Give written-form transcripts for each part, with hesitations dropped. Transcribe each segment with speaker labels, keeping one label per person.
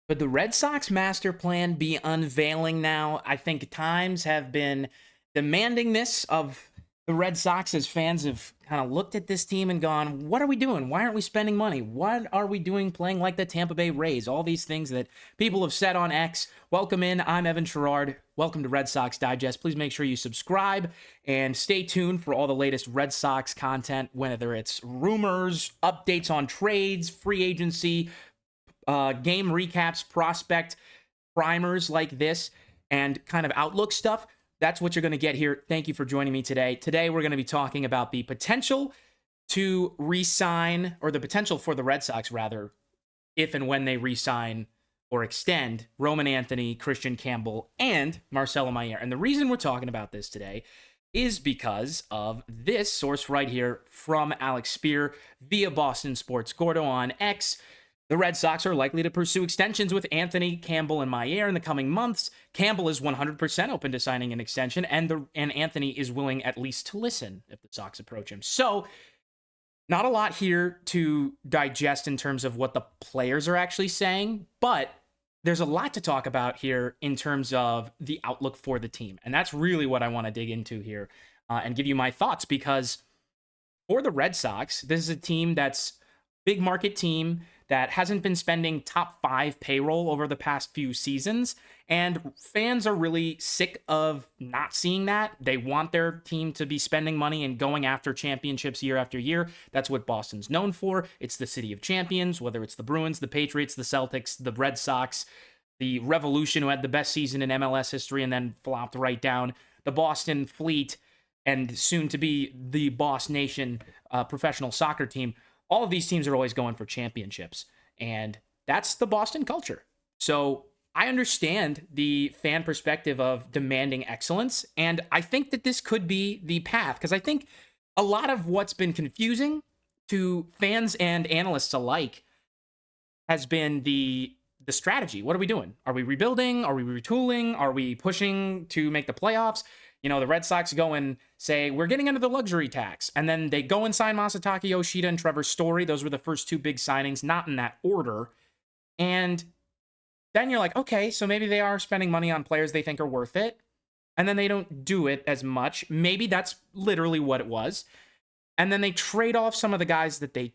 Speaker 1: Could the Red Sox master plan be unveiling now? I think times have been demanding this of the Red Sox as fans have kind of looked at this team and gone, what are we doing? Why aren't we spending money? What are we doing playing like the Tampa Bay Rays? All these things that people have said on X. Welcome in. I'm Evan Sharrard. Welcome to Red Sox Digest. Please make sure you subscribe and stay tuned for all the latest Red Sox content, whether it's rumors, updates on trades, free agency, game recaps, prospect primers like this, and kind of outlook stuff. That's what you're going to get here. Thank you for joining me today. Today, we're going to be talking about the potential to re-sign, or the potential for the Red Sox, rather, if and when they re-sign or extend Roman Anthony, Kristian Campbell, and Marcello Mayer. And the reason we're talking about this today is because of this source right here from Alex Spear via Boston Sports Gordo on X. The Red Sox are likely to pursue extensions with Anthony, Campbell, and Mayer in the coming months. Campbell is 100% open to signing an extension, and Anthony is willing at least to listen if the Sox approach him. So, not a lot here to digest in terms of what the players are actually saying, but there's a lot to talk about here in terms of the outlook for the team. And that's really what I want to dig into here and give you my thoughts, because for the Red Sox, this is a team that's big market team that hasn't been spending top 5 payroll over the past few seasons. And fans are really sick of not seeing that. They want their team to be spending money and going after championships year after year. That's what Boston's known for. It's the city of champions, whether it's the Bruins, the Patriots, the Celtics, the Red Sox, the Revolution, who had the best season in MLS history and then flopped right down, the Boston Fleet, and soon to be the Boss Nation professional soccer team. All of these teams are always going for championships, and that's the Boston culture. So I understand the fan perspective of demanding excellence, and I think that this could be the path, because I think a lot of what's been confusing to fans and analysts alike has been the strategy. What are we doing? Are we rebuilding? Are we retooling? Are we pushing to make the playoffs? You know, the Red Sox go and say, we're getting into the luxury tax. And then they go and sign Masataka Yoshida and Trevor Story. Those were the first 2 big signings, not in that order. And then you're like, okay, so maybe they are spending money on players they think are worth it. And then they don't do it as much. Maybe that's literally what it was. And then they trade off some of the guys that they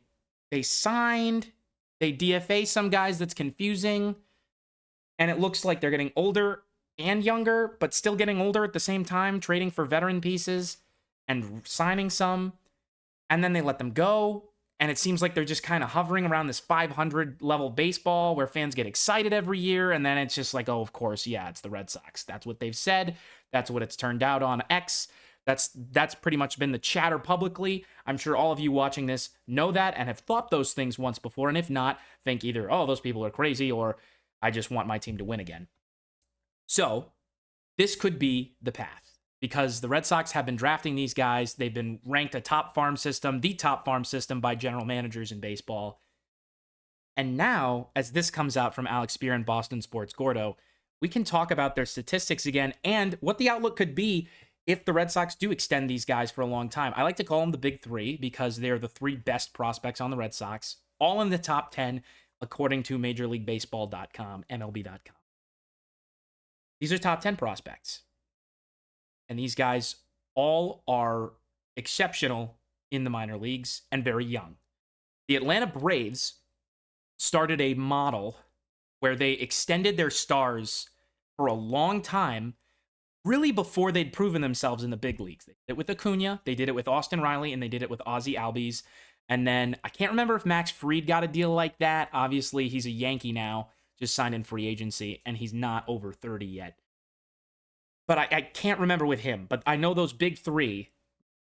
Speaker 1: signed. They DFA some guys that's confusing. And it looks like they're getting older and younger, but still getting older at the same time, trading for veteran pieces and signing some. And then they let them go. And it seems like they're just kind of hovering around this 500 level baseball where fans get excited every year. And then it's just like, oh, of course, yeah, it's the Red Sox. That's what they've said. That's what it's turned out on X. That's pretty much been the chatter publicly. I'm sure all of you watching this know that and have thought those things once before. And if not, think either, oh, those people are crazy, or I just want my team to win again. So this could be the path, because the Red Sox have been drafting these guys. They've been ranked a top farm system, the top farm system by general managers in baseball. And now, as this comes out from Alex Spear and Boston Sports Gordo, we can talk about their statistics again and what the outlook could be if the Red Sox do extend these guys for a long time. I like to call them the big 3 because they're the 3 best prospects on the Red Sox, all in the top 10, according to MajorLeagueBaseball.com, MLB.com. These are top 10 prospects. And these guys all are exceptional in the minor leagues and very young. The Atlanta Braves started a model where they extended their stars for a long time, really before they'd proven themselves in the big leagues. They did it with Acuna, they did it with Austin Riley, and they did it with Ozzie Albies. And then I can't remember if Max Fried got a deal like that. Obviously, he's a Yankee now, just signed in free agency, and he's not over 30 yet. But I can't remember with him. But I know those big 3,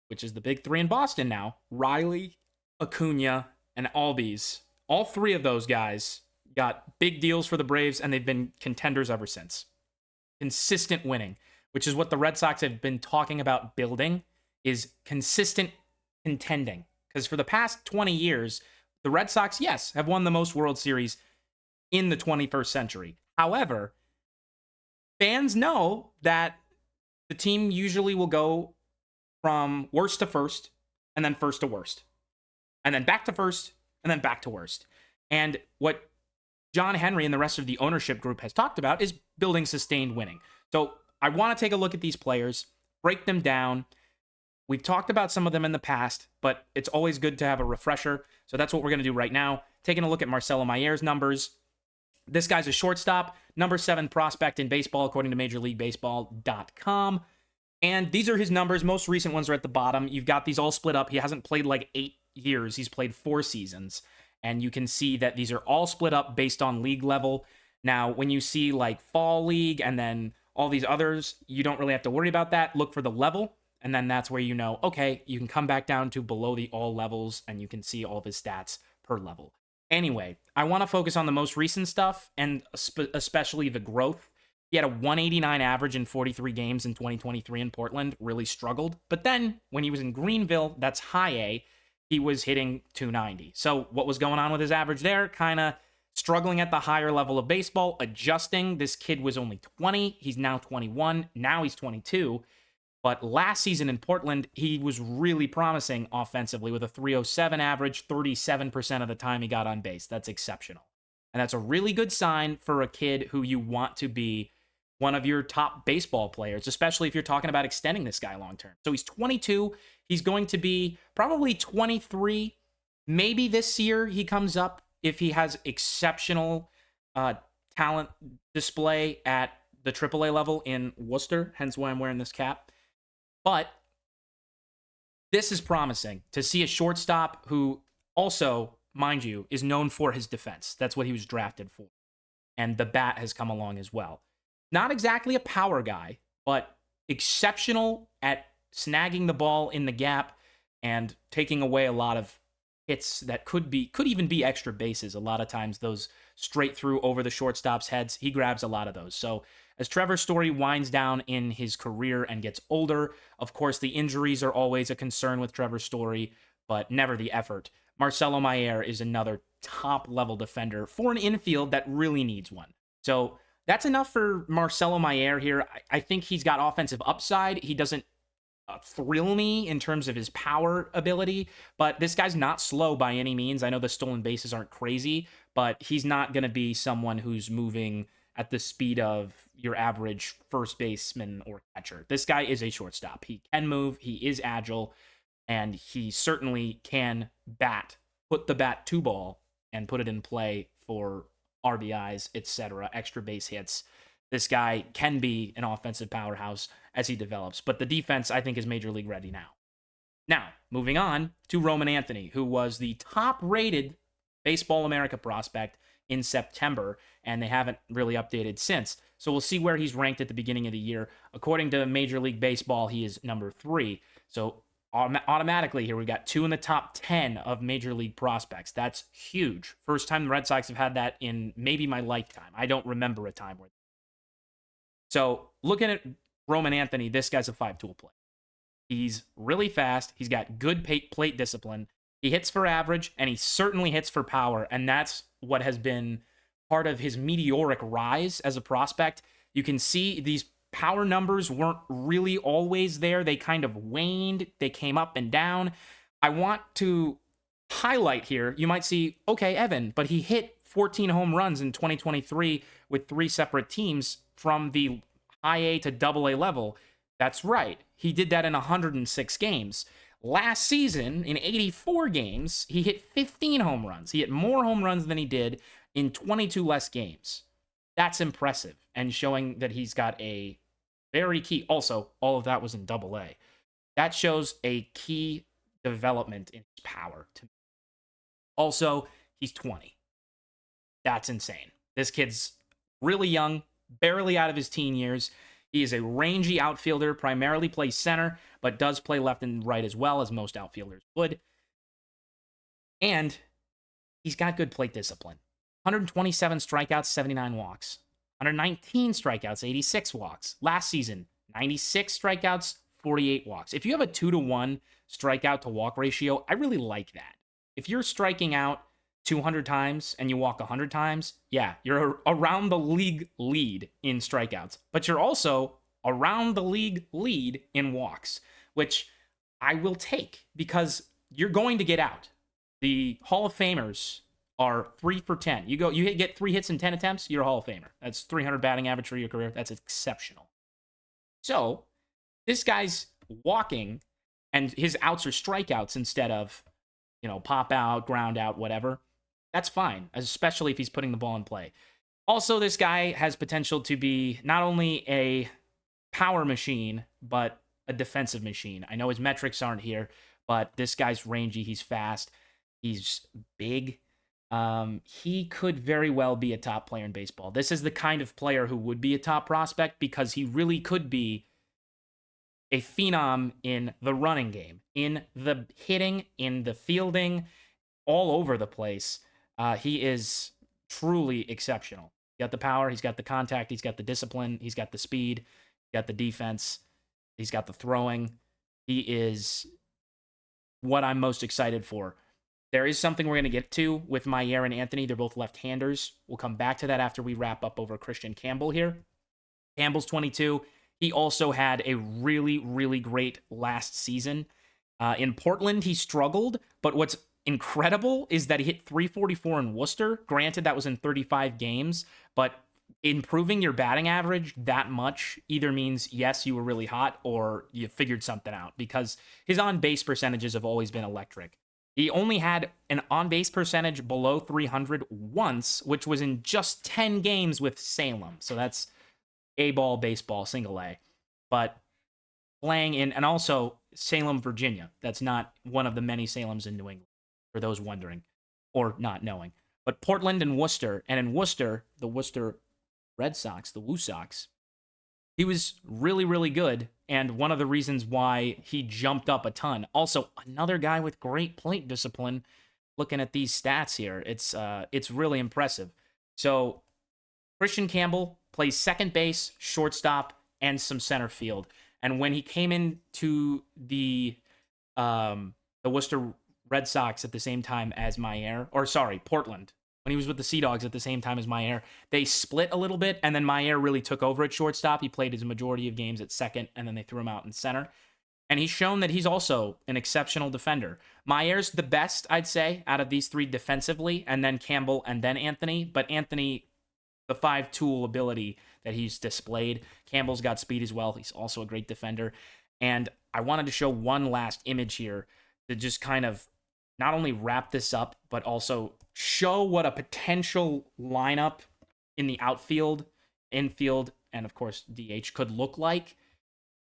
Speaker 1: which is the big 3 in Boston now, Riley, Acuna, and Albies. All 3 of those guys got big deals for the Braves, and they've been contenders ever since. Consistent winning, which is what the Red Sox have been talking about building, is consistent contending. Because for the past 20 years, the Red Sox, yes, have won the most World Series in the 21st century. However, fans know that the team usually will go from worst to first, and then first to worst, and then back to first, and then back to worst. And what John Henry and the rest of the ownership group has talked about is building sustained winning. So I want to take a look at these players, break them down. We've talked about some of them in the past, but it's always good to have a refresher. So that's what we're going to do right now. Taking a look at Marcello Mayer's numbers. This guy's a shortstop, number 7 prospect in baseball, according to MajorLeagueBaseball.com. And these are his numbers. Most recent ones are at the bottom. You've got these all split up. He hasn't played like 8 years. He's played 4 seasons. And you can see that these are all split up based on league level. Now, when you see like fall league and then all these others, you don't really have to worry about that. Look for the level. And then that's where you know, okay, you can come back down to below the all levels and you can see all of his stats per level. Anyway, I want to focus on the most recent stuff and especially the growth. He had a 189 average in 43 games in 2023 in Portland, really struggled. But then when he was in Greenville, that's high A, he was hitting 290. So what was going on with his average there? Kind of struggling at the higher level of baseball, adjusting. This kid was only 20. He's now 21. Now he's 22. But last season in Portland, he was really promising offensively with a 307 average, 37% of the time he got on base. That's exceptional. And that's a really good sign for a kid who you want to be one of your top baseball players, especially if you're talking about extending this guy long term. So he's 22. He's going to be probably 23. Maybe this year he comes up if he has exceptional talent display at the AAA level in Worcester, hence why I'm wearing this cap. But this is promising to see a shortstop who also, mind you, is known for his defense. That's what he was drafted for. And the bat has come along as well. Not exactly a power guy, but exceptional at snagging the ball in the gap and taking away a lot of hits that could even be extra bases. A lot of times those straight through over the shortstop's heads, he grabs a lot of those. So as Trevor Story winds down in his career and gets older, of course, the injuries are always a concern with Trevor Story, but never the effort. Marcello Mayer is another top-level defender for an infield that really needs one. So that's enough for Marcello Mayer here. I think he's got offensive upside. He doesn't thrill me in terms of his power ability, but this guy's not slow by any means. I know the stolen bases aren't crazy, but he's not going to be someone who's moving at the speed of your average first baseman or catcher. This guy is a shortstop. He can move, he is agile, and he certainly can put the bat to ball and put it in play for RBIs, etc., extra base hits. This guy can be an offensive powerhouse as he develops, but the defense, I think, is major league ready now. Now, moving on to Roman Anthony, who was the top-rated Baseball America prospect in September, and they haven't really updated since. So we'll see where he's ranked at the beginning of the year. According to Major League Baseball, he is number 3. So automatically here, we've got 2 in the top 10 of Major League prospects. That's huge. First time the Red Sox have had that in maybe my lifetime. I don't remember a time where. So looking at Roman Anthony, this guy's a 5-tool player. He's really fast. He's got good plate discipline. He hits for average, and he certainly hits for power, and that's what has been part of his meteoric rise as a prospect. You can see these power numbers weren't really always there. They kind of waned. They came up and down. I want to highlight here, you might see, okay, Evan, but he hit 14 home runs in 2023 with 3 separate teams from the high A to double A level. That's right. He did that in 106 games. Last season, in 84 games, he hit 15 home runs. He hit more home runs than he did in 22 less games. That's impressive and showing that he's got a very key. Also, all of that was in double A. That shows a key development in his power to me. Also, he's 20. That's insane. This kid's really young, barely out of his teen years. He is a rangy outfielder, primarily plays center, but does play left and right as well, as most outfielders would. And he's got good plate discipline. 127 strikeouts, 79 walks. 119 strikeouts, 86 walks. Last season, 96 strikeouts, 48 walks. If you have a 2-to-1 strikeout to walk ratio, I really like that. If you're striking out 200 times and you walk 100 times, yeah, you're around the league lead in strikeouts, but you're also around the league lead in walks, which I will take because you're going to get out. The Hall of Famers are 3 for 10. You get 3 hits in 10 attempts, you're a Hall of Famer. That's 300 batting average for your career. That's exceptional. So this guy's walking, and his outs are strikeouts instead of, pop out, ground out, whatever. That's fine, especially if he's putting the ball in play. Also, this guy has potential to be not only a power machine, but a defensive machine. I know his metrics aren't here, but this guy's rangy. He's fast. He's big. He could very well be a top player in baseball. This is the kind of player who would be a top prospect because he really could be a phenom in the running game, in the hitting, in the fielding, all over the place. He is truly exceptional. He's got the power, he's got the contact, he's got the discipline, he's got the speed, he's got the defense, he's got the throwing. He is what I'm most excited for. There is something we're going to get to with Mayer and Anthony. They're both left-handers. We'll come back to that after we wrap up over Kristian Campbell here. Campbell's 22. He also had a really, really great last season. In Portland, he struggled, but what's incredible is that he hit 344 in Worcester. Granted, that was in 35 games, but improving your batting average that much either means, yes, you were really hot or you figured something out, because his on-base percentages have always been electric. He only had an on-base percentage below 300 once, which was in just 10 games with Salem. So that's A-ball, baseball, single A. But playing in, and also Salem, Virginia. That's not one of the many Salems in New England, for those wondering or not knowing. But Portland and Worcester, and in Worcester, the Worcester Red Sox, the Woo Sox, he was really, really good, and one of the reasons why he jumped up a ton. Also, another guy with great plate discipline. Looking at these stats here, it's really impressive. So, Kristian Campbell plays second base, shortstop, and some center field. And when he came into the Worcester Red Sox at the same time as Mayer, Portland, when he was with the Sea Dogs at the same time as Mayer, they split a little bit, and then Mayer really took over at shortstop. He played his majority of games at second, and then they threw him out in center. And he's shown that he's also an exceptional defender. Mayer's the best, I'd say, out of these three defensively, and then Campbell, and then Anthony. But Anthony, the 5-tool ability that he's displayed. Campbell's got speed as well. He's also a great defender. And I wanted to show one last image here to just kind of not only wrap this up, but also show what a potential lineup in the outfield, infield, and of course DH could look like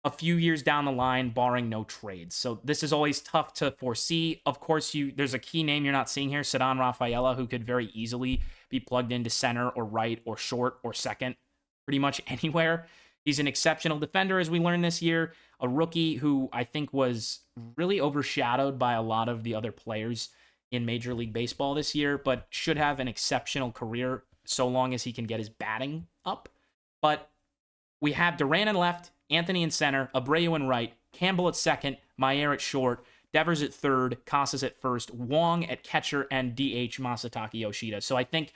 Speaker 1: a few years down the line, barring no trades. So this is always tough to foresee. Of course, there's a key name you're not seeing here, Ceddanne Rafaela, who could very easily be plugged into center or right or short or second, pretty much anywhere. He's an exceptional defender, as we learned this year, a rookie who I think was really overshadowed by a lot of the other players in Major League Baseball this year, but should have an exceptional career so long as he can get his batting up. But we have Duran in left, Anthony in center, Abreu in right, Campbell at second, Mayer at short, Devers at third, Casas at first, Wong at catcher, and DH Masataka Yoshida. So I think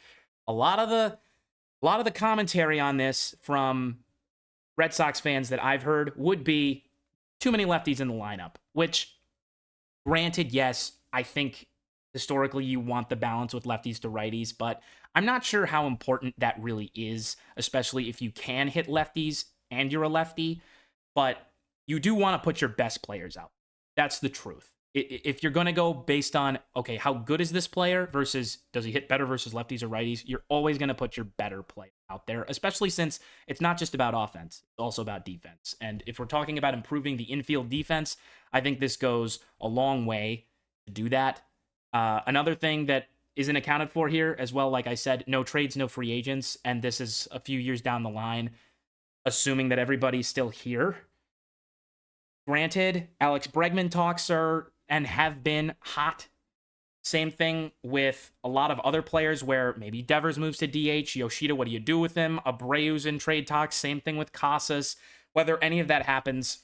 Speaker 1: a lot of the commentary on this from Red Sox fans that I've heard would be too many lefties in the lineup, which, granted, yes, I think historically you want the balance with lefties to righties, but I'm not sure how important that really is, especially if you can hit lefties and you're a lefty, but you do want to put your best players out. That's the truth. If you're going to go based on, okay, how good is this player versus does he hit better versus lefties or righties, you're always going to put your better player out there, especially since it's not just about offense, it's also about defense. And if we're talking about improving the infield defense, I think this goes a long way to do that. Another thing that isn't accounted for here as well, like I said, no trades, no free agents, and this is a few years down the line, assuming that everybody's still here. Granted, Alex Bregman talks are and have been hot. Same thing with a lot of other players where maybe Devers moves to DH. Yoshida, what do you do with him? Abreu's in trade talks. Same thing with Casas. Whether any of that happens,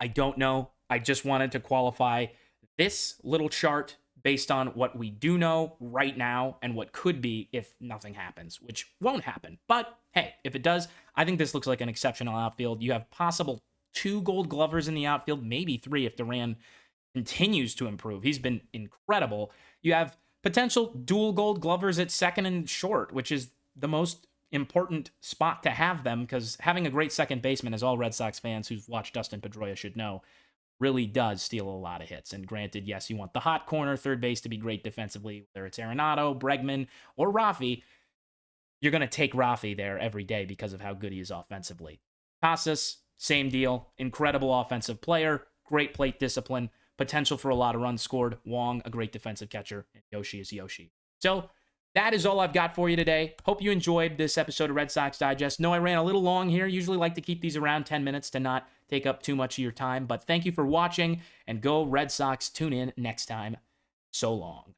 Speaker 1: I don't know. I just wanted to qualify this little chart based on what we do know right now and what could be if nothing happens, which won't happen. But hey, if it does, I think this looks like an exceptional outfield. You have possible 2 Gold Glovers in the outfield, maybe 3 if Duran continues to improve. He's been incredible. You have potential dual gold glovers at second and short, which is the most important spot to have them, because having a great second baseman, as all Red Sox fans who've watched Dustin Pedroia should know, really does steal a lot of hits. And granted, yes, you want the hot corner third base to be great defensively, whether it's Arenado, Bregman, or Rafi. You're going to take Rafi there every day because of how good he is offensively. Casas, same deal. Incredible offensive player, great plate discipline, potential for a lot of runs scored. Wong, a great defensive catcher, and Yoshi is Yoshi. So that is all I've got for you today. Hope you enjoyed this episode of Red Sox Digest. No, I ran a little long here. Usually like to keep these around 10 minutes to not take up too much of your time. But thank you for watching, and go Red Sox. Tune in next time. So long.